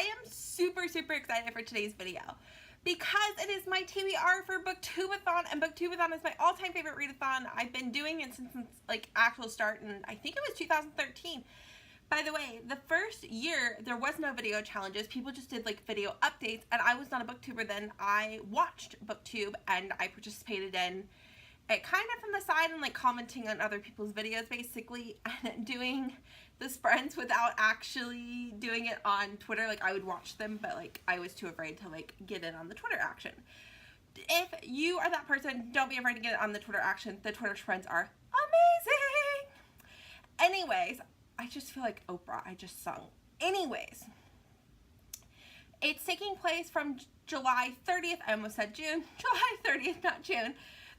am super excited for today's video because it is my TBR for Booktube-a-thon, and Booktube-a-thon is my all-time favorite readathon. I've been doing it since like actual start, and I think it was 2013. By the way, the first year there was no video challenges. People just did like video updates, and I was not a booktuber then. I watched Booktube and I participated in it kind of from the side and like commenting on other people's videos basically, and doing the sprints without actually doing it on Twitter. Like I would watch them, but like I was too afraid to like get in on the Twitter action. If you are that person, don't be afraid to get in on the Twitter action. The Twitter sprints are amazing. Anyways, I just feel like Oprah. I just sung. Anyways, it's taking place from July 30th. I almost said June. July 30th, not June.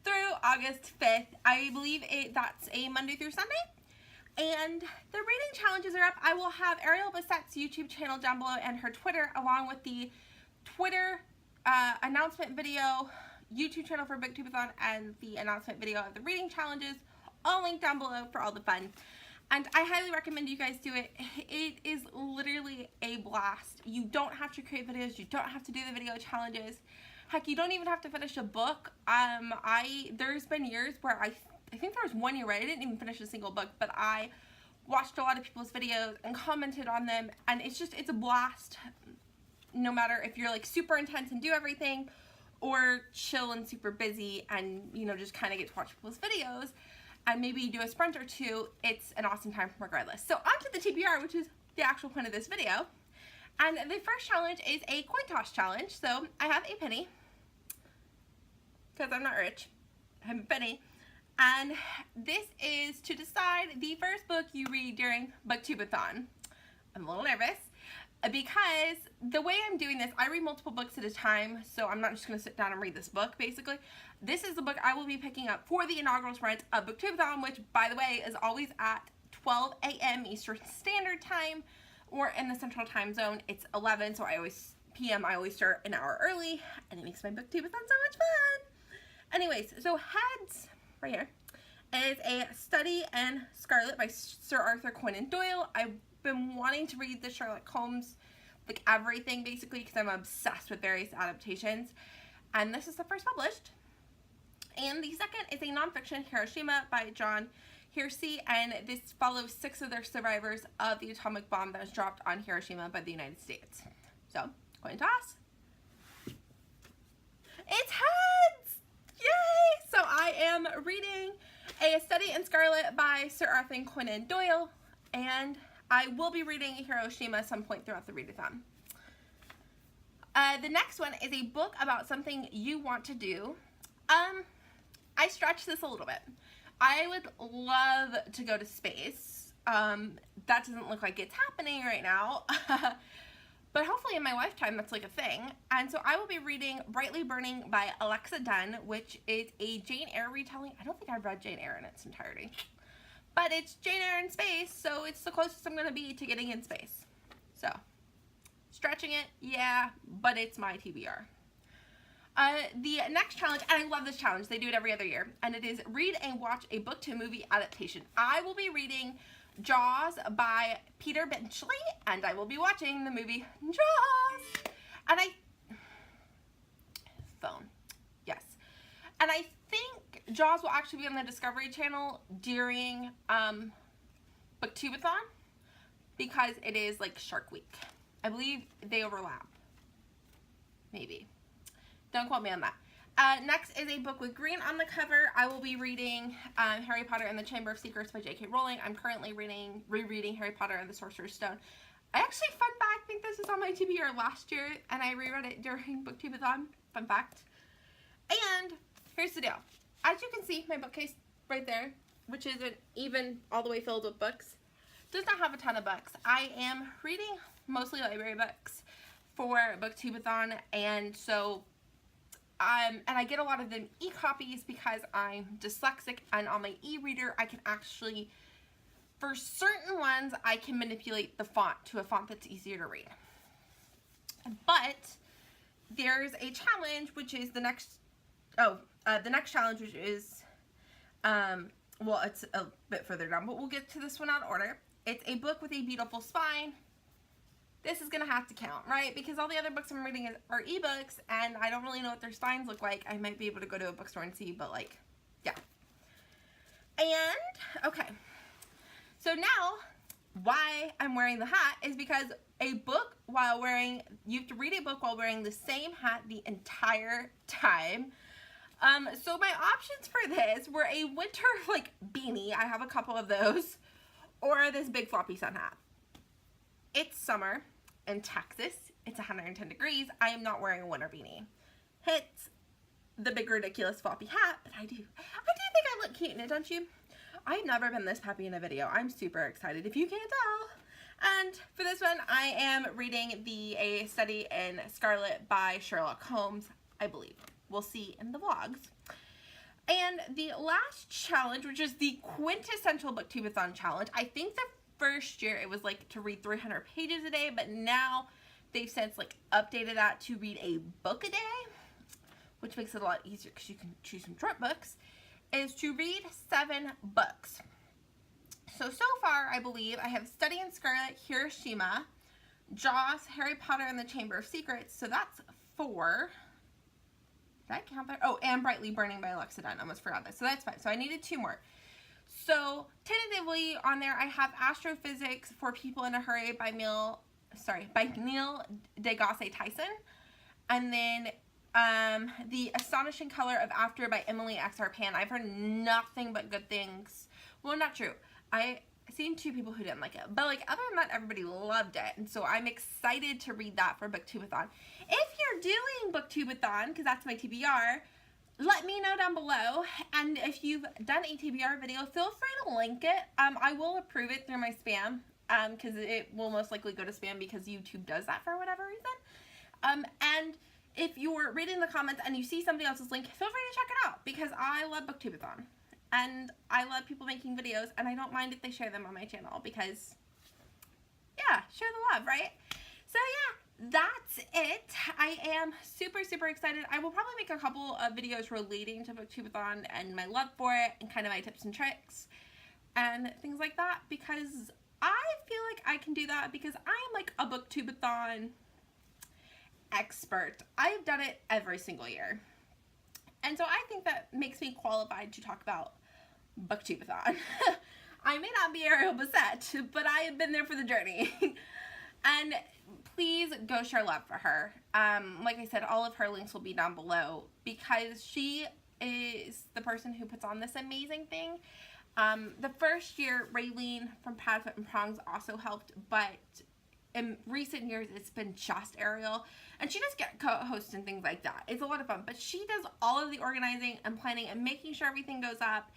Through August 5th. I believe that's a Monday through Sunday. And the reading challenges are up. I will have Ariel Bissett's YouTube channel down below and her Twitter, along with the Twitter announcement video, YouTube channel for Booktubeathon, and the announcement video of the reading challenges, all linked down below for all the fun. And I highly recommend you guys do it. It is literally a blast. You don't have to create videos. You don't have to do the video challenges. Heck, you don't even have to finish a book. There's been years where I think there was one year where I didn't even finish a single book, but I watched a lot of people's videos and commented on them, and it's a blast, no matter if you're like super intense and do everything, or chill and super busy and, you know, just kind of get to watch people's videos and maybe do a sprint or two. It's an awesome time regardless. So on to the TBR, which is the actual point of this video. And the first challenge is a coin toss challenge. So I have a penny, because I'm not rich. I have a penny. And this is to decide the first book you read during Booktubeathon. I'm a little nervous because the way I'm doing this, I read multiple books at a time, so I'm not just going to sit down and read this book, basically. This is the book I will be picking up for the inaugural sprint of Booktubeathon, which, by the way, is always at 12 a.m. Eastern Standard Time, or in the Central Time Zone. It's 11, so I always start an hour early, and it makes my Booktubeathon so much fun. Anyways, so heads right here is A Study in Scarlet by Sir Arthur Conan Doyle. I've been wanting to read the Sherlock Holmes, like everything basically, because I'm obsessed with various adaptations, and this is the first published. And the second is a nonfiction, Hiroshima by John Hersey, and this follows 6 of their survivors of the atomic bomb that was dropped on Hiroshima by the United States. So, coin toss. It's heads! Yay! So I am reading A Study in Scarlet by Sir Arthur Conan Doyle, and I will be reading Hiroshima some point throughout the readathon. The next one is a book about something you want to do. I stretched this a little bit. I would love to go to space. That doesn't look like it's happening right now. But hopefully in my lifetime that's like a thing. And so I will be reading Brightly Burning by Alexa Dunn, which is a Jane Eyre retelling. I don't think I've read Jane Eyre in its entirety. But it's Jane Eyre in space, so it's the closest I'm going to be to getting in space. So, stretching it, yeah, but it's my TBR. The next challenge, and I love this challenge, they do it every other year, and it is read and watch a book to movie adaptation. I will be reading Jaws by Peter Benchley, and I will be watching the movie Jaws. And yes. And I think Jaws will actually be on the Discovery Channel during Booktubeathon, because it is like Shark Week. I believe they overlap. Maybe. Don't quote me on that. Next is a book with green on the cover. I will be reading Harry Potter and the Chamber of Secrets by J.K. Rowling. I'm currently rereading Harry Potter and the Sorcerer's Stone. I actually, fun fact, think this was on my TBR last year, and I reread it during Booktubeathon. Fun fact. And here's the deal. As you can see, my bookcase right there, which isn't even all the way filled with books, does not have a ton of books. I am reading mostly library books for Booktubeathon, and so and I get a lot of them e-copies because I'm dyslexic, and on my e-reader I can actually, for certain ones, I can manipulate the font to a font that's easier to read. But there's a challenge, which is the next challenge, which is, well, it's a bit further down, but we'll get to this one out of order. It's a book with a beautiful spine. this is gonna have to count, right? Because all the other books I'm reading are ebooks, and I don't really know what their spines look like. I might be able to go to a bookstore and see, but like, yeah. And, okay. So now, why I'm wearing the hat is because you have to read a book while wearing the same hat the entire time. So my options for this were a winter, like, beanie. I have a couple of those. Or this big floppy sun hat. It's summer in Texas. It's 110 degrees. I am not wearing a winter beanie. It's the big ridiculous floppy hat, but I do think I look cute in it, don't you? I've never been this happy in a video. I'm super excited, if you can't tell. And for this one, I am reading A Study in Scarlet by Sherlock Holmes, I believe. We'll see in the vlogs. And the last challenge, which is the quintessential Booktubeathon challenge, I think the first year it was like to read 300 pages a day, but now they've since like updated that to read a book a day, which makes it a lot easier because you can choose some short books, is to read 7 books. So far, I believe I have Study in Scarlet, Hiroshima, Jaws, Harry Potter and the Chamber of Secrets, so that's 4. Did I count that? Oh, and Brightly Burning by Alexa Dunn. I almost forgot that. So that's fine. So I needed 2 more. So tentatively on there, I have Astrophysics for People in a Hurry by Neil deGrasse Tyson. And then The Astonishing Color of After by Emily X. R. Pan. I've heard nothing but good things. Well, not true. I've seen 2 people who didn't like it. But like other than that, everybody loved it. And so I'm excited to read that for Booktubeathon. If you're doing Booktubeathon, because that's my TBR, let me know down below. And if you've done a TBR video, feel free to link it. I will approve it through my spam, because it will most likely go to spam because YouTube does that for whatever reason. And if you're reading the comments and you see somebody else's link, feel free to check it out, because I love Booktubeathon. And I love people making videos, and I don't mind if they share them on my channel, because, yeah, share the love, right? So, yeah, that's it. I am super, super excited. I will probably make a couple of videos relating to Booktubeathon and my love for it, and kind of my tips and tricks, and things like that, because I feel like I can do that, because I am, like, a Booktubeathon expert. I've done it every single year. And so I think that makes me qualified to talk about Booktubeathon. I may not be Ariel Bissett, but I have been there for the journey. And please go share love for her. Like I said, all of her links will be down below, because she is the person who puts on this amazing thing. The first year, Raylene from Padfoot and Prongs also helped, but in recent years, it's been just Ariel, and she does get co-hosts and things like that. It's a lot of fun, but she does all of the organizing and planning and making sure everything goes up,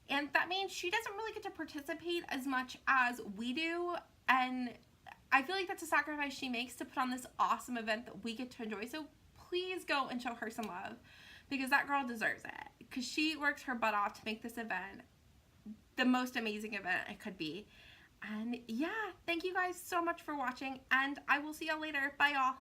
and that means she doesn't really get to participate as much as we do, and I feel like that's a sacrifice she makes to put on this awesome event that we get to enjoy. So please go and show her some love, because that girl deserves it, because she works her butt off to make this event the most amazing event it could be. And yeah, thank you guys so much for watching, and I will see y'all later. Bye, y'all.